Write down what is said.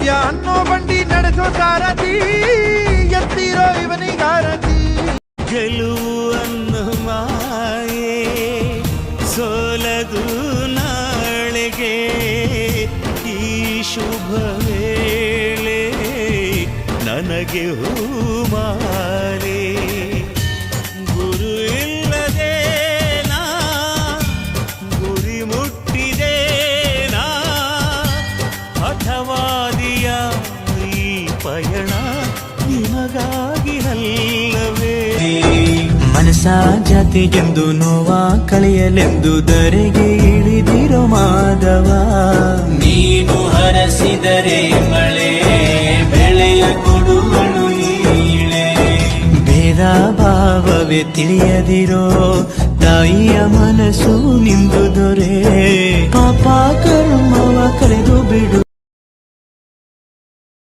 ಭಾಗ್ಯ ಅನ್ನೋ ಬಂಡಿ ನಡೆಸೋ ಸಾರಥಿ ಎತ್ತಿರೋ ಇವನಿಗಾರತಿ. ಗೆಲುವು ಅನ್ನೋ ಮಾಯೆ ಸೋಲದು ನಾಳೆಗೆ ಈ ಶುಭ ವೇಳೆ ನನಗೆ ಹೂಮಾಲೆ. ಗುರು ಇಲ್ಲದೆ ನಾ ಗುರಿ ಮುಟ್ಟಿದೆ ನಾ ಹಠವಾದಿಯ ಈ ಪಯಣ ನಿಮಗಾಗಿ ಅಲ್ಲವೇ. ಮನಸ ಜಾತಿಗೆಂದು ನೋವ ಕಳೆಯಲೆಂದು ಧರೆಗೆ ಇಳಿದಿರೋ ಮಾಧವ. ನೀನು ಹರಸಿದರೆ ಮಳೆ ಬೆಳೆಯ ಕೊಡುವಳು ನೀಳೆ. ಭೇದ ಭಾವವೇ ತಿಳಿಯದಿರೋ ತಾಯಿಯ ಮನಸ್ಸು ನಿಂದು ದೊರೆ.